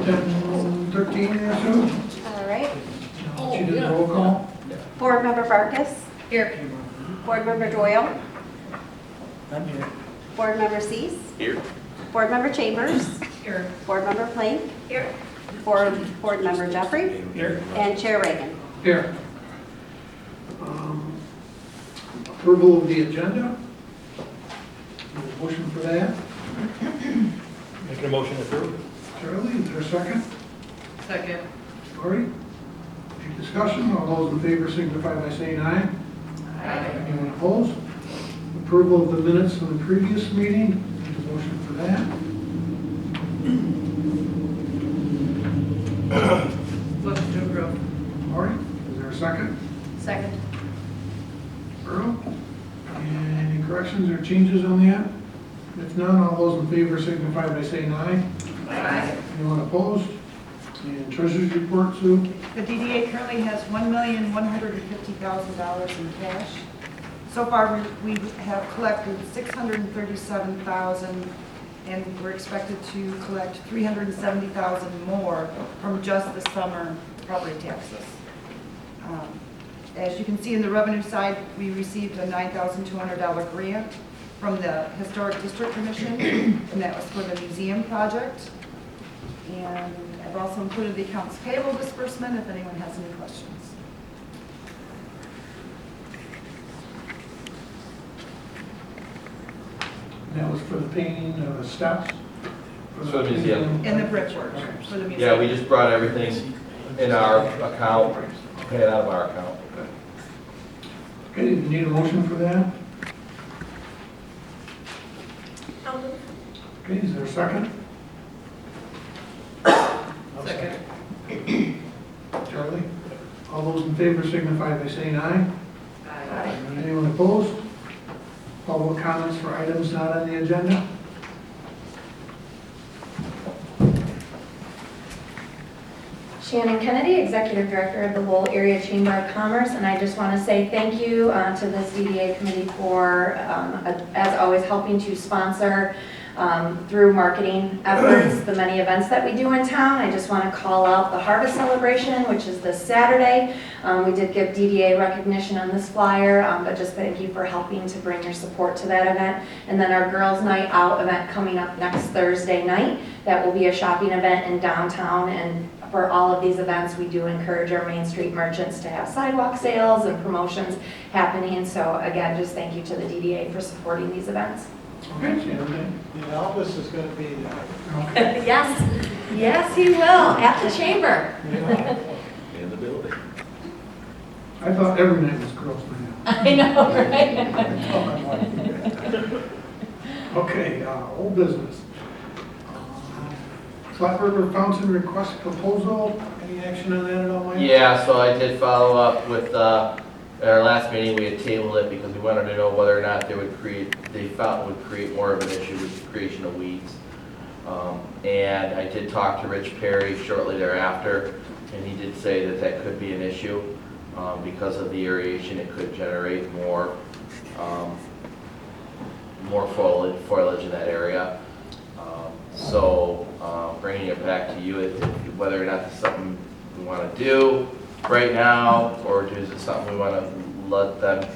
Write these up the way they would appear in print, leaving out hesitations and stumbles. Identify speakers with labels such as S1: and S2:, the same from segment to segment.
S1: 10:13 or so.
S2: All right.
S1: She did the roll call.
S2: Board Member Barkus. Here. Board Member Doyle.
S3: I'm here.
S2: Board Member Cease.
S4: Here.
S2: Board Member Chambers.
S5: Here.
S2: Board Member Plank.
S5: Here.
S2: Board Member Jeffrey.
S3: Here.
S2: And Chair Reagan.
S1: Here. Approval of the agenda. Motion for that.
S3: Making a motion to approve.
S1: Charlie, is there a second?
S5: Second.
S1: Lori? Any discussion? All those in favor signify by saying aye.
S5: Aye.
S1: Anyone opposed? Approval of the minutes from the previous meeting. Need a motion for that.
S5: Motion to approve.
S1: Lori, is there a second?
S5: Second.
S1: Earl? Any corrections or changes on that? If none, all those in favor signify by saying aye.
S5: Aye.
S1: Anyone opposed? And treasurer's report, Sue?
S6: The DDA currently has $1,150,000 in cash. So far, we have collected $637,000, and we're expected to collect $370,000 more from just the summer property taxes. As you can see in the revenue side, we received a $9,200 grant from the Historic District Commission, and that was for the museum project. And I've also included the accounts payable disbursement if anyone has any questions.
S1: And that was for the painting of the steps?
S4: For the museum.
S6: And the brickwork for the museum.
S4: Yeah, we just brought everything in our account, pay it out of our account.
S1: Okay, do you need a motion for that? Okay, is there a second?
S5: Second.
S1: Charlie? All those in favor signify by saying aye.
S5: Aye.
S1: Anyone opposed? Public comments for items not on the agenda?
S2: Shannon Kennedy, Executive Director of the Lowell Area Chamber of Commerce, and I just want to say thank you to this DDA committee for, as always, helping to sponsor through marketing efforts the many events that we do in town. I just want to call out the Harvest Celebration, which is this Saturday. We did give DDA recognition on this flyer, but just thank you for helping to bring your support to that event. And then our Girls Night Out event coming up next Thursday night. That will be a shopping event in downtown, and for all of these events, we do encourage our Main Street merchants to have sidewalk sales and promotions happening. So again, just thank you to the DDA for supporting these events.
S1: Okay, Shannon.
S3: Elvis is going to be there.
S2: Yes, yes, he will, at the chamber.
S4: In the building.
S1: I thought every night was girls' night.
S2: I know, right?
S1: Okay, old business. Flat River Fountain request proposal, any action on that at all, Mike?
S4: Yeah, so I did follow up with, at our last meeting, we had tabled it because we wanted to know whether or not they felt would create more of an issue with the creation of weeds. And I did talk to Rich Perry shortly thereafter, and he did say that that could be an issue. Because of the aeration, it could generate more foliage in that area. So bringing it back to you, whether or not it's something we want to do right now, or is it something we want to let them.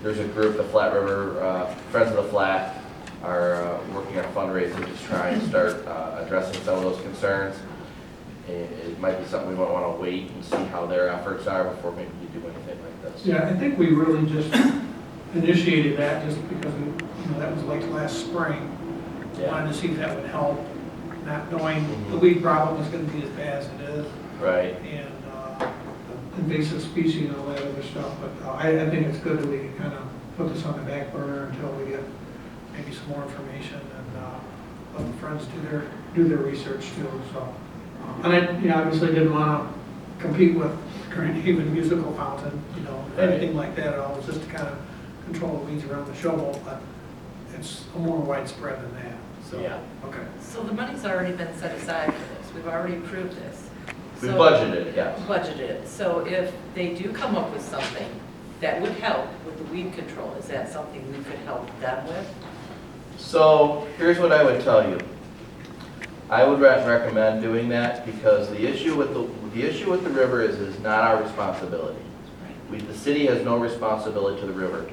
S4: There's a group, the Flat River Friends of the Flat, are working on fundraising to try and start addressing some of those concerns. It might be something we might want to wait and see how their efforts are before maybe you do anything like this.
S1: Yeah, I think we really just initiated that just because that was like last spring.
S4: Yeah.
S1: Wanted to see if that would help, not knowing the weed problem is going to be as bad as it is.
S4: Right.
S1: And invasive species and all that other stuff. But I think it's good that we kind of put this on the back burner until we get maybe some more information and let the friends do their research too. So, and I obviously didn't want to compete with Grand Haven Musical Fountain, anything like that at all. It was just to kind of control the weeds around the shovel, but it's more widespread than that. So,
S4: Yeah.
S1: Okay.
S5: So the money's already been set aside for this. We've already approved this.
S4: We
S5: So-
S4: budgeted, yes.
S5: Budgeted. So if they do come up with something that would help with the weed control, is that something we could help them with?
S4: So here's what I would tell you. I would recommend doing that because the issue with the river is not our responsibility. The city has no responsibility to the river.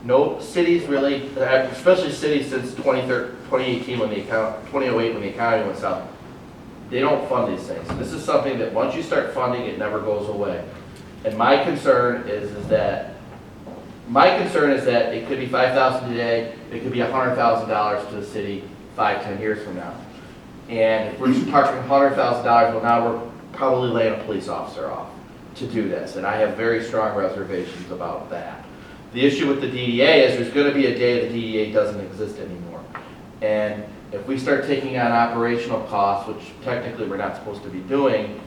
S4: No cities really, especially cities since 2018 when 2008 when the economy went south, they don't fund these things. This is something that once you start funding, it never goes away. And my concern is that it could be $5,000 today, it could be $100,000 to the city 5-10 years from now. And if we're just talking $100,000, well, now we're probably laying a police officer off to do this. And I have very strong reservations about that. The issue with the DDA is there's going to be a day the DDA doesn't exist anymore. And if we start taking on operational costs, which technically we're not supposed to be doing,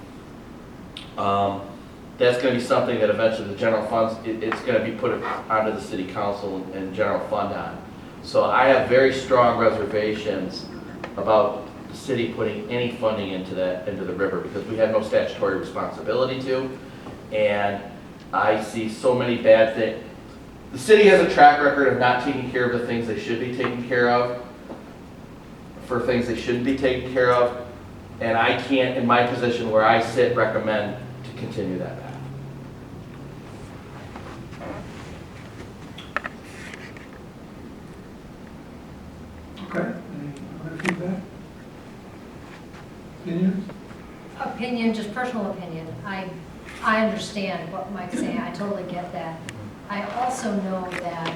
S4: that's going to be something that eventually the general funds, it's going to be put onto the city council and general fund on. So I have very strong reservations about the city putting any funding into the river because we have no statutory responsibility to. And I see so many bad things. The city has a track record of not taking care of the things they should be taking care of, for things they shouldn't be taking care of, and I can't, in my position where I sit, recommend to continue that path.
S1: Okay, any other feedback? Opinions?
S7: Opinion, just personal opinion. I understand what Mike's saying. I totally get that. I also know that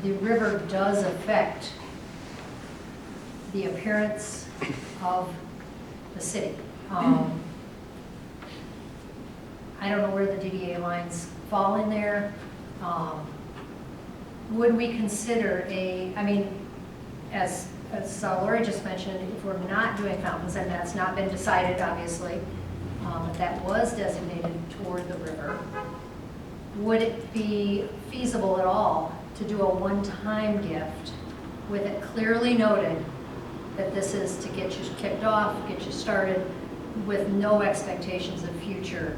S7: the river does affect the appearance of the city. I don't know where the DDA lines fall in there. Would we consider as Lori just mentioned, if we're not doing fountains, and that's not been decided, obviously, but that was designated toward the river, would it be feasible at all to do a one-time gift with it clearly noted that this is to get you kicked off, get you started, with no expectations of future?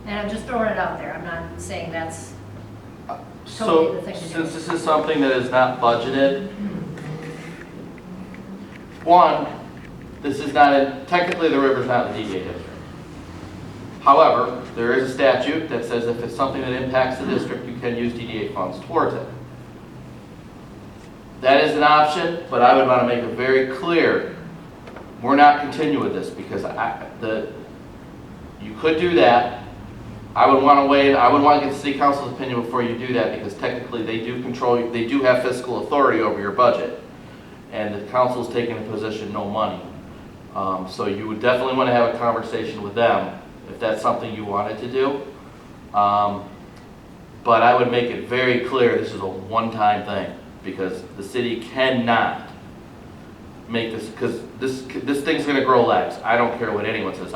S7: And I'm just throwing it out there. I'm not saying that's totally the thing to do.
S4: Since this is something that is not budgeted, one, this is not, technically the river's not in the DDA district. However, there is a statute that says if it's something that impacts the district, you can use DDA funds towards it. That is an option, but I would want to make it very clear, we're not continuing with this because you could do that. I would want to wait, I would want to get the city council's opinion before you do that because technically they do have fiscal authority over your budget. And the council's taking a position, no money. So you would definitely want to have a conversation with them if that's something you wanted to do. But I would make it very clear this is a one-time thing because the city cannot make this, because this thing's going to grow legs. I don't care what anyone says.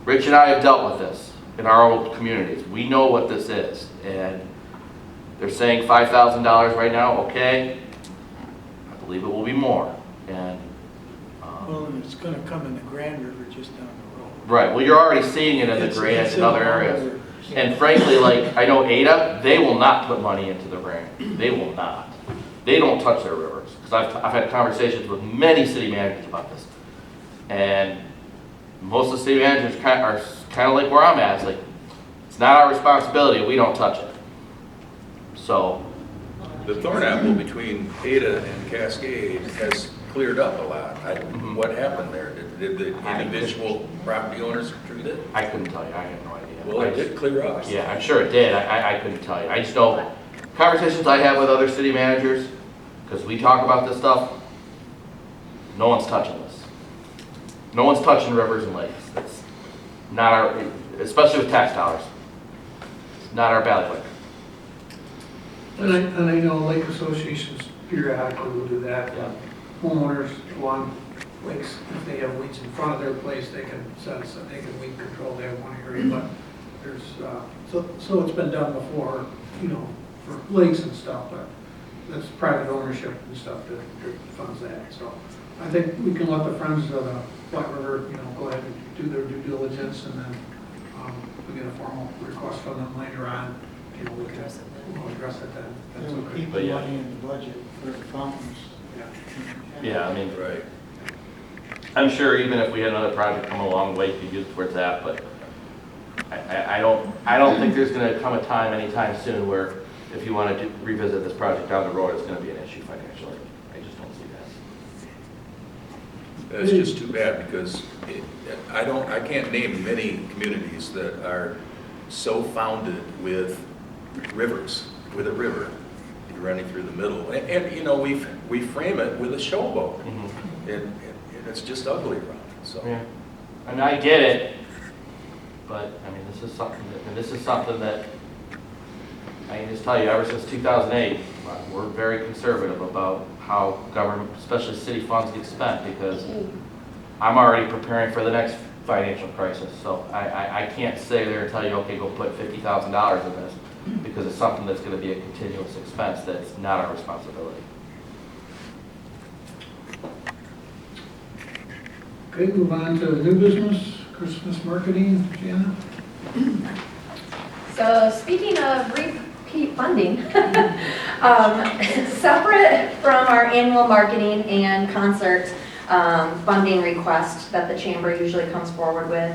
S4: Rich and I have dealt with this in our old communities. We know what this is. And they're saying $5,000 right now, okay. I believe it will be more. And
S3: Well, and it's gonna come in the Grand River just down the road.
S4: right, well, you're already seeing it in the grants and other areas. And frankly, like, I know Ada, they will not put money into the grant. They will not. They don't touch their rivers. Because I've had conversations with many city managers about this. And most of the city managers are kind of like where I'm at. It's like, it's not our responsibility, we don't touch it. So,
S8: The thorn apple between Ada and Cascade has cleared up a lot. What happened there? Did the individual property owners treat it?
S4: I couldn't tell you, I have no idea.
S8: Well, it did clear up.
S4: Yeah, I'm sure it did, I couldn't tell you. I just know, conversations I have with other city managers, because we talk about this stuff, no one's touching this. No one's touching rivers and lakes. It's not our, especially with tax dollars, it's not our bailiwick.
S1: And I know lake associations periodically will do that.
S4: Yeah.
S1: Homeowners along lakes, if they have weeds in front of their place, they can sense that they can weed control, they have one area, but there's, so it's been done before, you know, for lakes and stuff, but that's private ownership and stuff that funds that. So I think we can let the Friends of the Flat River, you know, go ahead and do their due diligence, and then we get a formal request from them later on. You know, we'll address it then. That's
S3: We'll
S1: okay.
S3: keep
S4: But
S3: the
S4: yeah.
S3: money in the budget for the fountains.
S1: Yeah.
S4: Yeah, I mean,
S8: Right.
S4: I'm sure even if we had another project come along, the way you could use it towards that, but I don't think there's gonna come a time anytime soon where if you wanted to revisit this project down the road, it's gonna be an issue financially. I just don't see that.
S8: That's just too bad because I can't name many communities that are so founded with rivers, with a river running through the middle. And you know, we frame it with a showboat. And it's just ugly around it, so.
S4: Yeah, I mean, I get it, but, I mean, this is something that, I can just tell you, ever since 2008, we're very conservative about how government, especially city funds get spent, because I'm already preparing for the next financial crisis, so I can't say there and tell you, okay, go put $50,000 in this, because it's something that's gonna be a continuous expense that's not our responsibility.
S1: Okay, move on to new business, Christmas marketing, Jana.
S2: So speaking of repeat funding, separate from our annual marketing and concert funding request that the chamber usually comes forward with,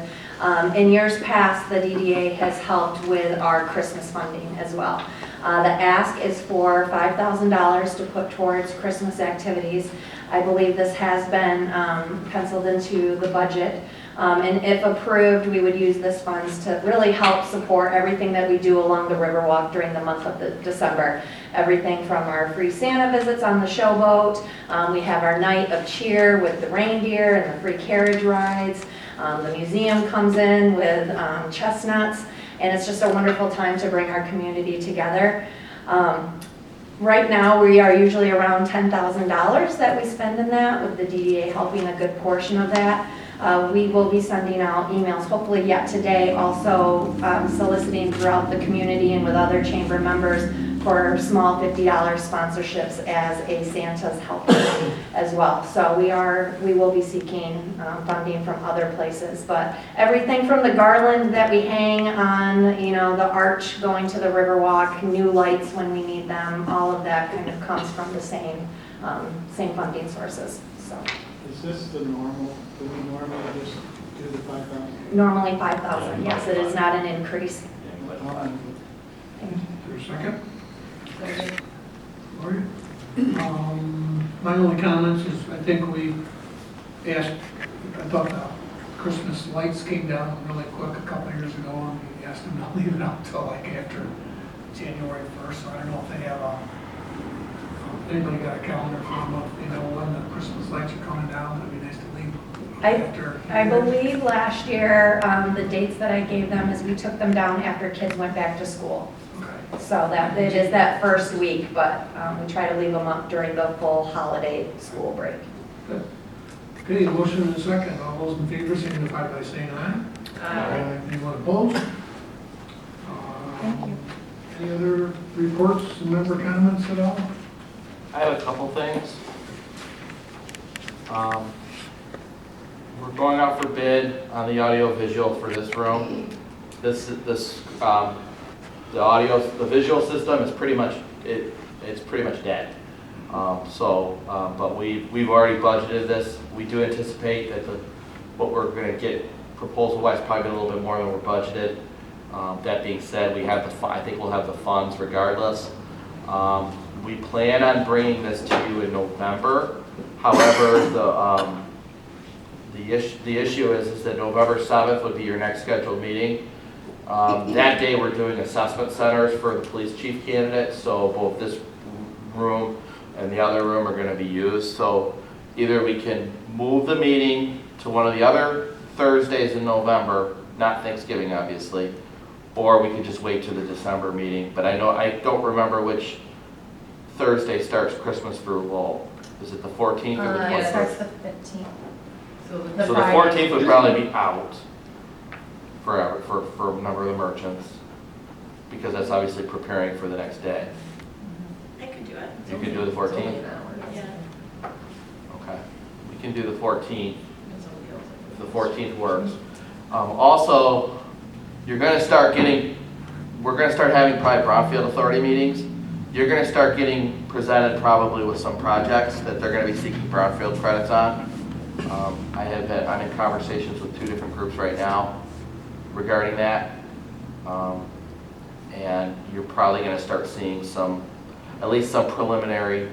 S2: in years past, the DDA has helped with our Christmas funding as well. The ask is for $5,000 to put towards Christmas activities. I believe this has been penciled into the budget. And if approved, we would use this funds to really help support everything that we do along the Riverwalk during the month of December. Everything from our free Santa visits on the showboat, we have our night of cheer with the reindeer and the free carriage rides. The museum comes in with chestnuts, and it's just a wonderful time to bring our community together. Right now, we are usually around $10,000 that we spend in that, with the DDA helping a good portion of that. We will be sending out emails, hopefully yet today, also soliciting throughout the community and with other chamber members for small $50 sponsorships as a Santa's helper as well. So we will be seeking funding from other places, but everything from the garland that we hang on, you know, the arch going to the Riverwalk, new lights when we need them, all of that kind of comes from the same funding sources. So
S3: Is this the normal, do we normally just do the 5,000?
S2: normally 5,000. Yes, it is not an increase.
S1: Is there a second? Lori? My only comments is, I think we asked, I thought the Christmas lights came down really quick a couple of years ago, and we asked them to leave it up until like after January 1st, so I don't know if they have anybody got a calendar for them, if they know when the Christmas lights are coming down. It'd be nice to leave after.
S2: I believe last year, the dates that I gave them is we took them down after kids went back to school.
S1: Okay.
S2: So that, it is that first week, but we try to leave them up during the full holiday school break.
S1: Good. Okay, motion and a second. All those in favor signify by saying aye. Anyone opposed?
S2: Thank you.
S1: Any other reports and member comments at all?
S4: I have a couple things. We're going out for bid on the audio visual for this room. The visual system is pretty much, it's pretty much dead. But we've already budgeted this. We do anticipate that what we're gonna get proposal-wise probably a little bit more than we're budgeted. That being said, I think we'll have the funds regardless. We plan on bringing this to you in November. However, the issue is that November 7th would be your next scheduled meeting. That day, we're doing assessment centers for the police chief candidate, so both this room and the other room are going to be used. So either we can move the meeting to one of the other Thursdays in November, not Thanksgiving, obviously, or we can just wait to the December meeting. But I don't remember which Thursday starts Christmas for Lowell. Is it the 14th or the 21st?
S7: It starts the 15th.
S5: So
S4: So the 14th would probably be out forever for a number of the merchants, because that's obviously preparing for the next day.
S5: I could do it.
S4: You can do the 14th?
S5: Yeah.
S4: Okay. We can do the 14th, if the 14th works. Also, we're going to start having probably Brownfield Authority meetings. You're going to start getting presented probably with some projects that they're going to be seeking Brownfield credits on. I'm in conversations with 2 different groups right now regarding that. And you're probably gonna start seeing at least some preliminary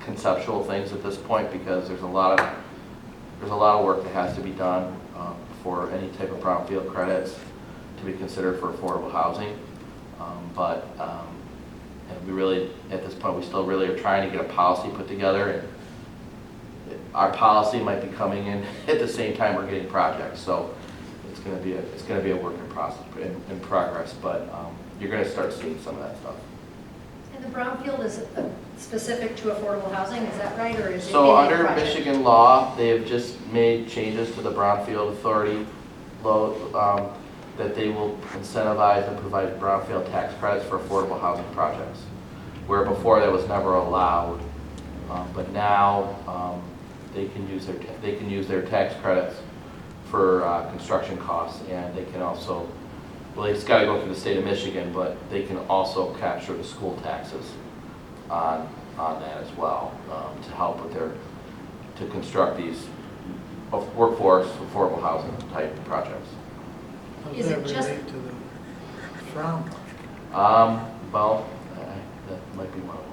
S4: conceptual things at this point, because there's a lot of work that has to be done for any type of brownfield credits to be considered for affordable housing. And we really, at this point, we still really are trying to get a policy put together, and our policy might be coming in at the same time we're getting projects. So it's gonna be a work in progress, but you're gonna start seeing some of that stuff.
S7: And the brownfield is specific to affordable housing, is that right, or is it?
S4: So
S7: any
S4: under
S7: project?
S4: Michigan law, they have just made changes to the Brownfield Authority law, that they will incentivize and provide brownfield tax credits for affordable housing projects, where before that was never allowed. But now they can use their tax credits for construction costs, and they can also, well, it's got to go through the state of Michigan, but they can also capture the school taxes on that as well, to help with to construct these workforce affordable housing type projects.
S3: How
S7: Is
S3: does
S7: it
S3: that
S7: just-
S3: relate to the frown?
S4: Well, that might be one of them.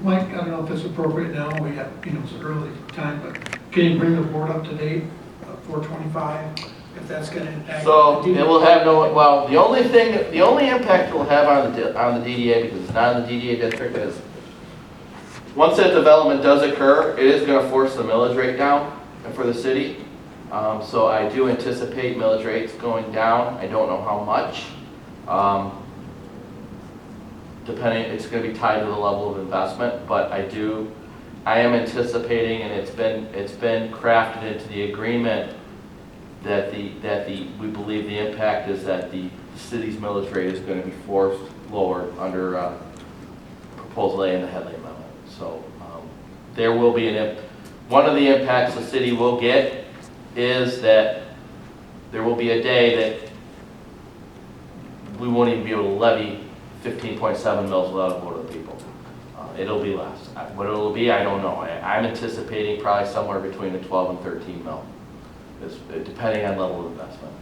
S1: Mike, I don't know if it's appropriate now, we have, it's an early time, but can you bring the board up to date, 425, if that's gonna impact?
S4: So it will have the only impact it will have on the DDA, because it's not in the DDA district, is once that development does occur, it is gonna force the millage rate down for the city. So I do anticipate millage rates going down. I don't know how much. Depending, it's gonna be tied to the level of investment, but I am anticipating, and it's been crafted into the agreement that we believe the impact is that the city's millage rate is gonna be forced lower under Proposal A in the Headley Amendment. So there will be one of the impacts the city will get is that there will be a day that we won't even be able to levy 15.7 mils without a vote of the people. It'll be less. What it'll be, I don't know. I'm anticipating probably somewhere between a 12 and 13 mil, depending on level of investment.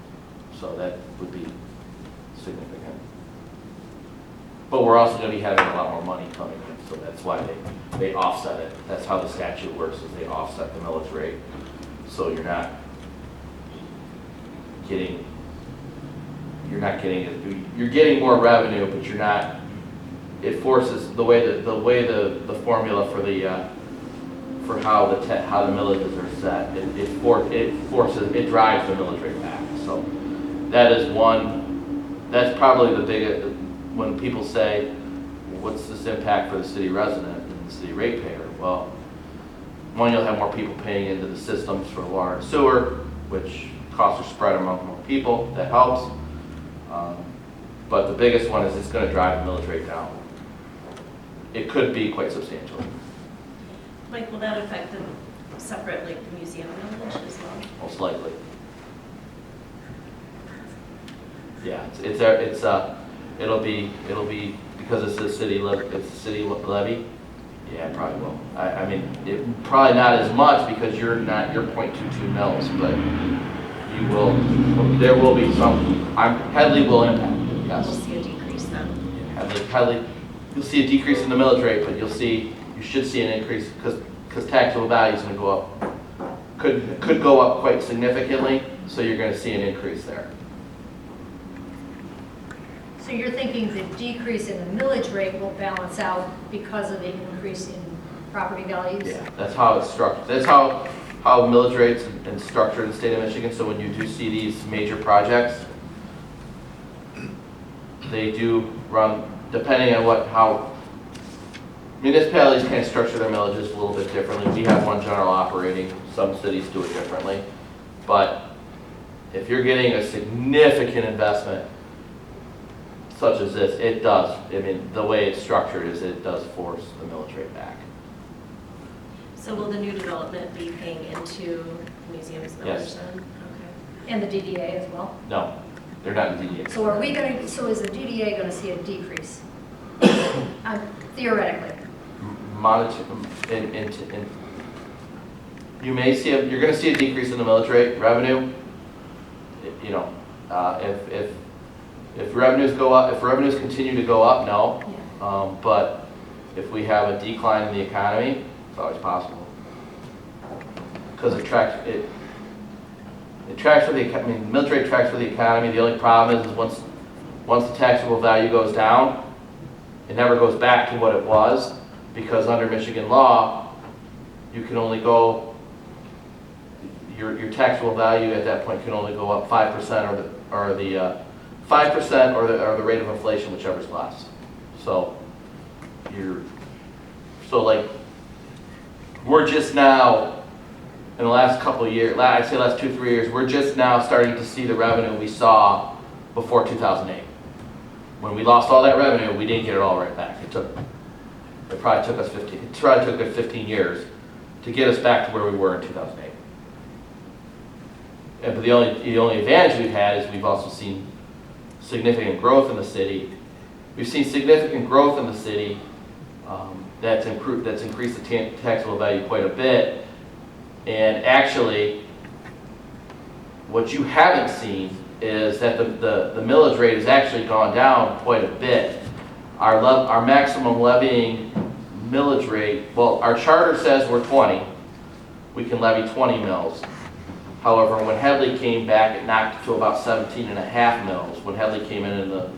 S4: So that would be significant. But we're also going to be having a lot more money coming in, so that's why they offset it. That's how the statute works, is they offset the millage rate. So you're not getting getting more revenue, but you're not, it forces the way the formula for how the millages are set, it drives the millage rate back. So that's probably the biggest, when people say, what's this impact for the city resident and the city ratepayer? Well, one, you'll have more people paying into the systems for water and sewer, which costs are spread among more people. That helps. But the biggest one is it's going to drive the millage rate down. It could be quite substantial.
S9: Mike, will that affect them separately, the museum village as well?
S4: Most likely. Yeah, it'll be because it's a city levy. Yeah, it probably will. I mean, probably not as much because you're 0.22 mils, but there will be some. Headley will impact it. Yes.
S9: We'll see a decrease then.
S4: Headley, you'll see a decrease in the millage rate, but you should see an increase because taxable value is going to go up. Could go up quite significantly, so you're going to see an increase there.
S7: So you're thinking the decrease in the millage rate will balance out because of the increase in property values?
S4: Yeah, that's how it's structured. That's how millage rates and structured in the state of Michigan. So when you do see these major projects, they do run, depending on how municipalities can structure their millages a little bit differently. We have one general operating. Some cities do it differently. But if you're getting a significant investment such as this, it does. I mean, the way it's structured is it does force the millage rate back.
S9: So will the new development be paying into the museum's millage
S4: Yes.
S9: then? Okay.
S7: And the DDA as well?
S4: No, they're not in DDA.
S7: So is the DDA going to see a decrease? Theoretically.
S4: You may see, you're gonna see a decrease in the millage rate revenue. You know, if revenues go up, if revenues continue to go up, no. But if we have a decline in the economy, it's always possible. Because it tracks for the, I mean, millage rate tracks for the economy. The only problem is once the taxable value goes down, it never goes back to what it was, because under Michigan law, you can only go, your taxable value at that point can only go up 5% or the 5% or the rate of inflation, whichever's less. So like, we're just now, in the last couple of years, I'd say last 2-3 years, we're just now starting to see the revenue we saw before 2008. When we lost all that revenue, we didn't get it all right back. It probably took us 15 years to get us back to where we were in 2008. But the only advantage we've had is we've also seen significant growth in the city. We've seen significant growth in the city that's increased the taxable value quite a bit. And actually, what you haven't seen is that the millage rate has actually gone down quite a bit. Our maximum levying millage rate, well, our charter says we're 20. We can levy 20 mills. However, when Headley came back, it knocked to about 17.5 mills. When Headley came in the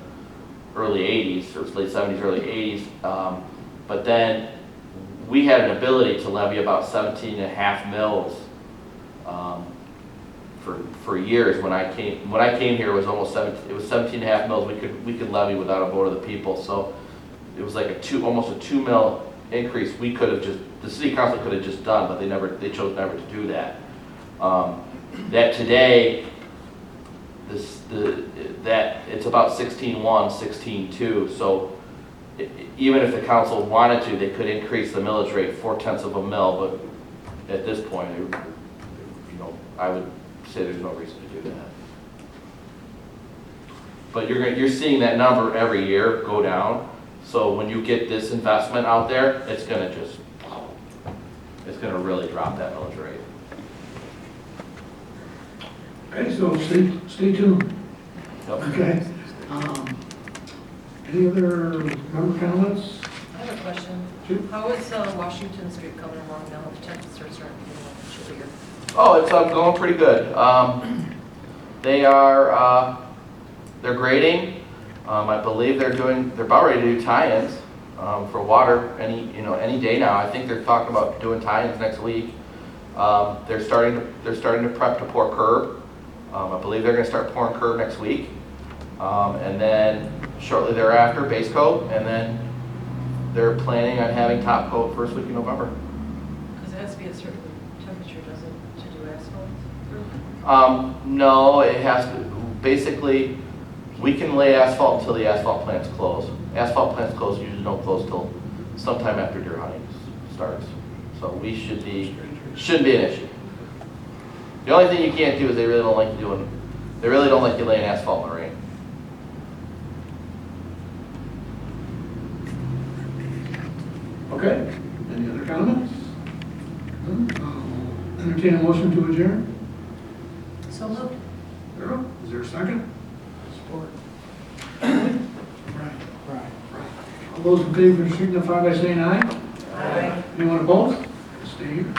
S4: early 80s, or late 70s, early 80s, but then we had an ability to levy about 17.5 mills for years. When I came here, it was almost 17.5 mills we could levy without a vote of the people. So it was like almost a 2 mil increase. We could have the city council could have just done, but they chose never to do that. That today, that it's about 16.1, 16.2. So even if the council wanted to, they could increase the millage rate 0.4 of a mil. But at this point, I would say there's no reason to do that. But you're seeing that number every year go down. So when you get this investment out there, it's gonna really drop that millage rate.
S1: Okay, so stay tuned.
S4: Yep.
S1: Okay. Any other member comments?
S5: I have a question.
S1: Sure.
S5: How is Washington Street coming along now? The temps are starting to get here.
S4: Oh, it's going pretty good. They're grading. I believe they're about ready to do tie-ins for water any day now. I think they're talking about doing tie-ins next week. They're starting to prep to pour curb. I believe they're going to start pouring curb next week, and then shortly thereafter base coat, and then they're planning on having top coat first week in November.
S5: Because it has to be a certain temperature, doesn't it, to do asphalt?
S4: No, it has to. Basically, we can lay asphalt until the asphalt plants close. Asphalt plants usually don't close till sometime after deer hunting starts. So we shouldn't be an issue. The only thing you can't do is they really don't like you laying asphalt in the rain.
S1: Okay, any other comments? Entertain a motion to adjourn?
S7: So moved.
S1: Earl, is there a second?
S3: Support.
S1: Right. All those in favor signify by saying aye.
S5: Aye.
S1: Anyone opposed? Stay here.